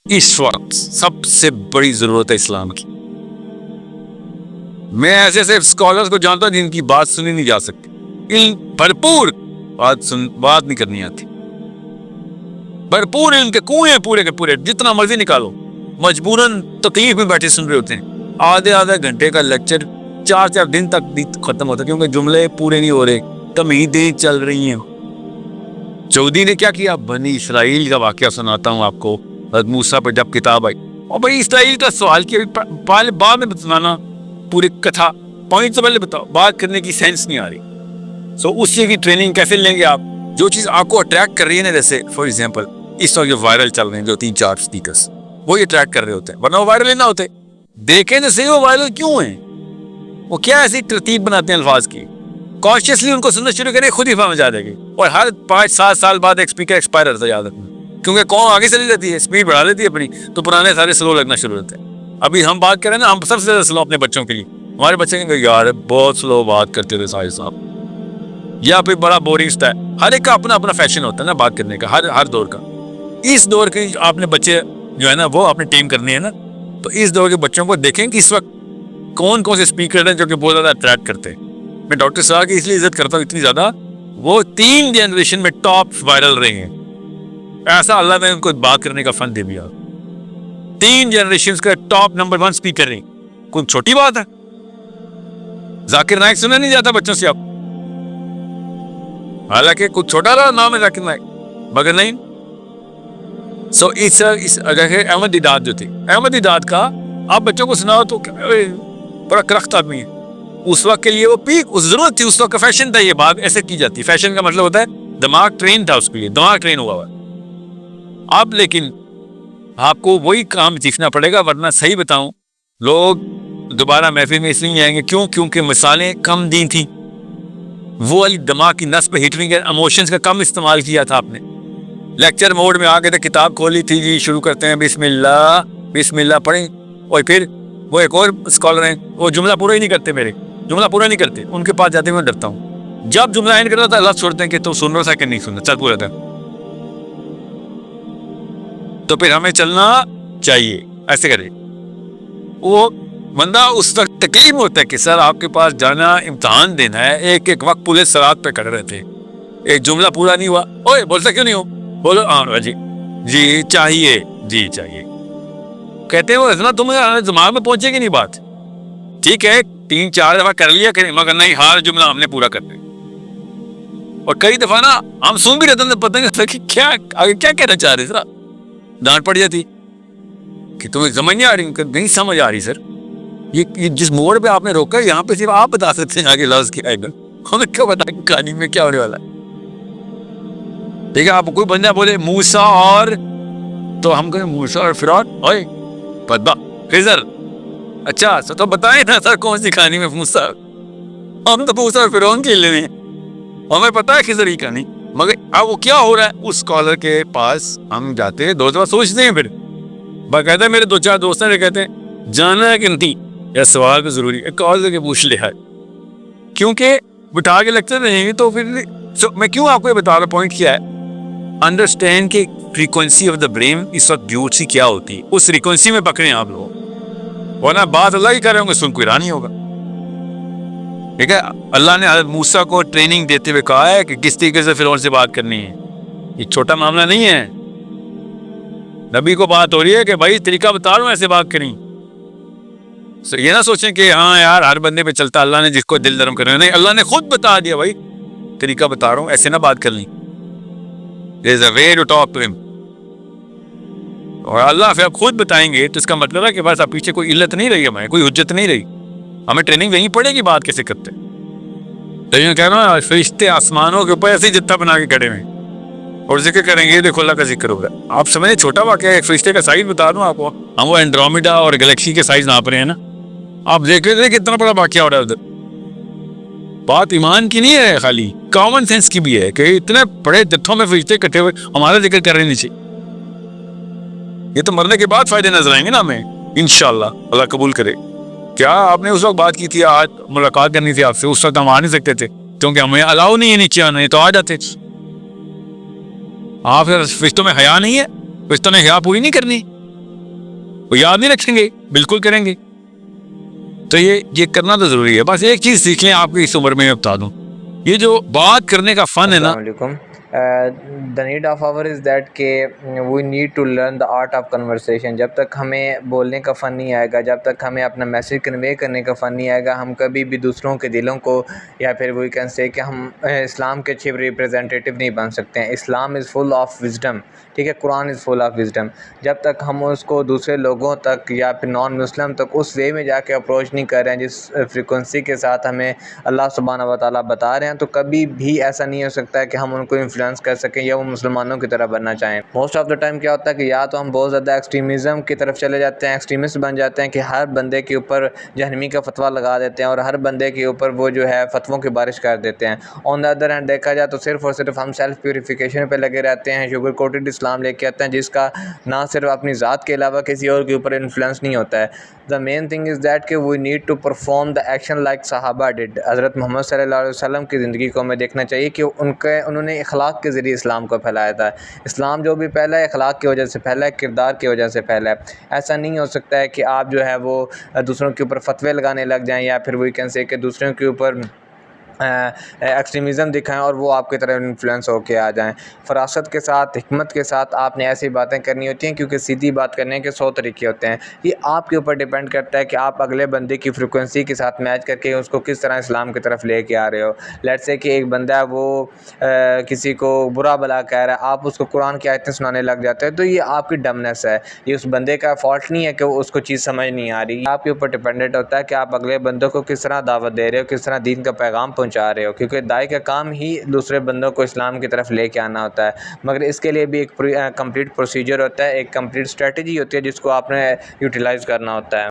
اس وقت سب سے بڑی ضرورت ہے اسلام کی. میں ایسے ایسے اسکالرس کو جانتا ہوں جن کی بات سنی نہیں جا سکتی, علم بھرپور بات نہیں کرنی آتی, بھرپور علم کے کنویں پورے کے پورے جتنا مرضی نکالو, مجبوراً تکلیف میں بیٹھے سن رہے ہوتے ہیں. آدھے گھنٹے کا لیکچر 4 دن تک ختم ہوتا ہے کیونکہ جملے پورے نہیں ہو رہے, تمہیدیں چل رہی ہیں. چودھری نے کیا کیا, بنی اسرائیل کا واقعہ سناتا ہوں آپ کو. حضرت موسیٰ پر جب کتاب آئی, اور بھائی اسرائیل کا سوال کیا, بعد میں بتانا پوری کتھا پوائنٹ سے پہلے بتاؤ, بات کرنے کی سینس نہیں آ رہی. اسی کی ٹریننگ کیسے لیں گے آپ؟ جو چیز آپ کو اٹریکٹ کر رہی ہے نا, جیسے فار ایگزامپل اس وقت جو وائرل چل رہے ہیں جو 3-4 اسپیکرس, وہی اٹریکٹ کر رہے ہوتے ہیں, ورنہ وہ وائرل ہی نہ ہوتے. دیکھیں تو صحیح وہ وائرل کیوں ہیں, وہ کیا ایسی ترتیب بناتے ہیں الفاظ کی. کانشیسلی ان کو سننا شروع کریں, خود ہی فہم آ جائے گی. اور ہر 5-7 سال بعد ایک اسپیکر ایکسپائر ہوتا ہے, یاد رکھنا, کیونکہ قوم آگے چلی جاتی ہے, اسپیڈ بڑھا لیتی ہے اپنی, تو پرانے سارے سلو لگنا شروع ہوتے ہیں. ابھی ہم بات کریں نا, ہم سب سے زیادہ سلو اپنے بچوں کے لیے. ہمارے بچے کہیں گے یار بہت سلو بات کرتے تھے ساحل صاحب, یا پھر بڑا بورنگ سٹائل. ہر ایک کا اپنا اپنا فیشن ہوتا ہے نا بات کرنے کا, ہر دور کا. اس دور کے آپ نے بچے جو ہے نا وہ آپ نے ٹیم کرنی ہے نا, تو اس دور کے بچوں کو دیکھیں کہ اس وقت کون کون سے اسپیکر ہیں جو کہ بہت زیادہ اٹریکٹ کرتے ہیں. میں ڈاکٹر صاحب کی اس لیے عزت کرتا ہوں اتنی زیادہ, وہ 3 جنریشن میں ٹاپ وائرل رہے ہیں. ایسا اللہ نے ان کو بات کرنے کا فن دے دیا. 3 جنریشن کا ٹاپ نمبر 1 اسپیکر رہے. کوئی چھوٹی بات ہے؟ ذاکر نائک سنا نہیں جاتا بچوں سے آپ, حالانکہ کچھ چھوٹا رہا نام ہے ذاکر نائک, مگر نہیں. احمد دیدات جو تھے, احمد دیدات کا آپ بچوں کو سناؤ تو بڑا کرخت آدمی ہے. اس وقت کے لیے وہ پیک, اس ضرورت تھی, اس وقت کا فیشن تھا. یہ بات ایسے کی جاتی ہے, فیشن کا مطلب ہوتا ہے دماغ ٹرین تھا, اس کے لیے دماغ ٹرین ہوا ہوا. اب لیکن آپ کو وہی کام سیکھنا پڑے گا, ورنہ صحیح بتاؤں لوگ دوبارہ محفل میں اس لیے آئیں گے کیونکہ مثالیں کم دی تھیں. وہ والی دماغ کی نس پہ ہٹنگ ہے, ایموشنز کا کم استعمال کیا تھا آپ نے. لیکچر موڈ میں آ کے کتاب کھولی تھی جی, شروع کرتے ہیں بسم اللہ پڑھیں, اور پھر وہ ایک اور اسکالر ہیں وہ جملہ پورا ہی نہیں کرتے, جملہ پورا نہیں کرتے. ان کے پاس جاتے میں ڈرتا ہوں. جب جملہ اینڈ کرتا تھا اللہ چھوڑتے ہیں کہ تو سن رہا تھا کہ نہیں سن رہا, چل پورا تھا. تو پھر ہمیں چلنا چاہیے ایسے کرے. وہ بندہ اس وقت تکلیف میں ہوتا ہے کہ سر آپ کے پاس جانا, امتحان دینا ہے, ایک وقت پورے سرات پہ کھڑے رہے تھے, ایک جملہ پورا نہیں ہوا, اوے بولتا کیوں نہیں ہو, بولو ہاں جی چاہیے, جی چاہیے. کہتے ہیں وہ اتنا تمہیں دماغ میں پہنچے گی نہیں بات, ٹھیک ہے 3-4 دفعہ کر لیا کریں, مگر نہیں ہر جملہ ہم نے پورا کرنا. اور کئی دفعہ نا ہم سن بھی رہتے ہیں, پتہ نہیں کیا کہنا چاہ رہے, سر ڈانٹ پڑ جاتی کہ تمہیں سمجھ نہیں آ رہی. نہیں سمجھ آ رہی سر, یہ جس موڑ پہ آپ نے روکا یہاں پہ صرف آپ بتا سکتے ہیں آگے لفظ کیا آئے گا, ہمیں کیا پتا کہ کہانی میں کیا ہونے والا ہے. ٹھیک ہے, آپ کوئی بندہ بولے موسیٰ اور, تو ہم کہیں موسیٰ اور فرعون, اوئے پدبا خضر, اچھا تو بتائیں نا سر کون سی کہانی میں موسیٰ, ہم تو موسیٰ اور فرعون کے لیے ہیں, ہمیں پتا ہے خضر کی کہانی. مگر اب وہ کیا ہو رہا ہے, اس اسکالر کے پاس ہم جاتے ہیں, 2 دفعہ سوچتے ہیں, پھر باقاعدہ میرے 2-4 دوست ہیں کہتے ہیں جانا ہے کہ نہیں, یا سوال تو ضروری ہے, کال کر کے پوچھ لیا ہے, کیونکہ بٹھا کے لگتے رہیں گے تو پھر. میں کیوں آپ کو یہ بتا رہا ہوں, پوائنٹ کیا ہے, انڈرسٹینڈ کہ فریکوینسی آف دا برین اس وقت بیوٹی کیا ہوتی ہے, اس فریکوینسی میں پکڑیں آپ لوگ, ورنہ بات اللہ ہی کر رہے ہوں گے, سن کوئی رہا نہیں ہوگا. ٹھیک ہے, اللہ نے حضرت موسیٰ کو ٹریننگ دیتے ہوئے کہا ہے کہ کس طریقے سے فرعون سے بات کرنی ہے. یہ چھوٹا معاملہ نہیں ہے, نبی کو بات ہو رہی ہے کہ بھائی طریقہ بتا رہا ہوں ایسے بات کریں. یہ نہ سوچیں کہ ہاں یار ہر بندے پہ چلتا اللہ نے جس کو دل نرم کرنا, نہیں, اللہ نے خود بتا دیا بھائی طریقہ بتا رہا ہوں, ایسے نہ بات کرنی. There is a way to talk to him. اور اللہ پھر آپ خود بتائیں گے تو اس کا مطلب ہے کہ بس آپ پیچھے کوئی علت نہیں رہی, ہمیں کوئی حجت نہیں رہی, ہمیں ٹریننگ وہیں پڑے گی بات کیسے کرتے. تو یہ کہہ رہا ہوں فرشتے آسمانوں کے اوپر ایسے جتھا بنا کے کھڑے ہیں اور ذکر کریں گے, دیکھو اللہ کا ذکر ہوگا. آپ سمجھیں چھوٹا واقعہ ہے, ایک فرشتے کا سائز بتا دوں آپ کو, ہم وہ اینڈرومیڈا اور گلیکسی کے سائز ناپ رہے ہیں نا, آپ دیکھ رہے کہ اتنا بڑا واقعہ ہو رہا ہے ادھر. بات ایمان کی نہیں ہے, خالی کامن سینس کی بھی ہے کہ اتنے بڑے جتھوں میں فرشتے اکٹھے ہوئے ہمارا ذکر کر رہے نیچے. یہ تو مرنے کے بعد فائدے نظر آئیں گے نا ہمیں انشاءاللہ, اللہ قبول کرے. کیا آپ نے اس وقت بات کی تھی, آج ملاقات کرنی تھی آپ سے, اس وقت ہم آ نہیں سکتے تھے کیونکہ ہمیں الاؤ نہیں ہے نیچے آنا, ہے تو آ جاتے. آپ فرشتوں میں حیا نہیں ہے, فرشتوں نے حیا پوری نہیں کرنی, وہ یاد نہیں رکھیں گے، بالکل کریں گے. تو یہ کرنا تو ضروری ہے. بس ایک چیز سیکھ لیں آپ کی اس عمر میں بتا دوں، یہ جو بات کرنے کا فن ہے نا. السلام علیکم. The need of hour is that کہ we need to learn the art of conversation. جب تک ہمیں بولنے کا فن نہیں آئے گا، جب تک ہمیں اپنا میسیج کنوے کرنے کا فن نہیں آئے گا، ہم کبھی بھی دوسروں کے دلوں کو، یا پھر وی کین سے کہ ہم اسلام کے اچھے ریپرزینٹیٹیو نہیں بن سکتے ہیں. اسلام از فل آف وزڈم، ٹھیک ہے، قرآن از فل آف وزڈم. جب تک ہم اس کو دوسرے لوگوں تک یا پھر نان مسلم تک اس وے میں جا کے اپروچ نہیں کر رہے ہیں جس فریکوینسی کے ساتھ ہمیں اللہ سبحانہ و تعالیٰ بتا رہے ہیں، تو کبھی بھی ایسا نہیں ہو سکتا ہے کہ ہم ان کو انفلوئنس کر سکیں یا وہ مسلمانوں کی طرح بننا چاہیں. موسٹ آف دا ٹائم کیا ہوتا ہے کہ یا تو ہم بہت زیادہ ایکسٹریمزم کی طرف چلے جاتے ہیں، ایکسٹریمسٹ بن جاتے ہیں کہ ہر بندے کے اوپر جہنمی کا فتویٰ لگا دیتے ہیں اور ہر بندے کے اوپر وہ جو ہے فتووں کی بارش کر دیتے ہیں. آن دا ادر ہینڈ دیکھا جائے تو صرف اور صرف ہم سیلف پیوریفیکیشن پہ لگے رہتے ہیں، شوگر کوٹڈ اسلام لے کے آتے ہیں جس کا نہ صرف اپنی ذات کے علاوہ کسی اور کے اوپر انفلوئنس نہیں ہوتا ہے. دا مین تھنگ از دیٹ کہ we need to perform the action like صحابہ ڈڈ. حضرت محمد صلی اللہ علیہ وسلم کی زندگی کو ہمیں دیکھنا چاہیے کہ انہوں نے اخلاق کے ذریعے اسلام کو پھیلایا تھا. اسلام جو بھی پھیلا ہے اخلاق کی وجہ سے پھیلا ہے، کردار کی وجہ سے پھیلا ہے. ایسا نہیں ہو سکتا ہے کہ آپ جو ہے وہ دوسروں کے اوپر فتوے لگانے لگ جائیں یا پھر وی کین سے کہ دوسروں کے اوپر ایکسٹریمزم دکھائیں اور وہ آپ کی طرح انفلوئنس ہو کے آ جائیں. فراست کے ساتھ، حکمت کے ساتھ آپ نے ایسی باتیں کرنی ہوتی ہیں، کیونکہ سیدھی بات کرنے کے 100 طریقے ہوتے ہیں. یہ آپ کے اوپر ڈیپینڈ کرتا ہے کہ آپ اگلے بندے کی فریکوینسی کے ساتھ میچ کر کے اس کو کس طرح اسلام کی طرف لے کے آ رہے ہو. لیٹ سے کہ ایک بندہ ہے وہ کسی کو برا بلا کہہ رہا ہے، آپ اس کو قرآن کی آیتیں سنانے لگ جاتے ہیں، تو یہ آپ کی ڈمنس ہے. یہ اس بندے کا فالٹ نہیں ہے کہ وہ اس کو چیز سمجھ نہیں آ رہی. آپ کے اوپر ڈیپینڈنٹ ہوتا ہے کہ آپ اگلے بندوں کو کس طرح دعوت دے رہے ہو، کس طرح دین کا پیغام پہنچا رہے ہو، کیونکہ داعی کا کام ہی دوسرے بندوں کو اسلام کی طرف لے کے آنا ہوتا ہے. مگر اس کے لیے بھی ایک کمپلیٹ پروسیجر ہوتا ہے، ایک کمپلیٹ اسٹریٹجی ہوتی ہے جس کو آپ نے یوٹیلائز کرنا ہوتا ہے.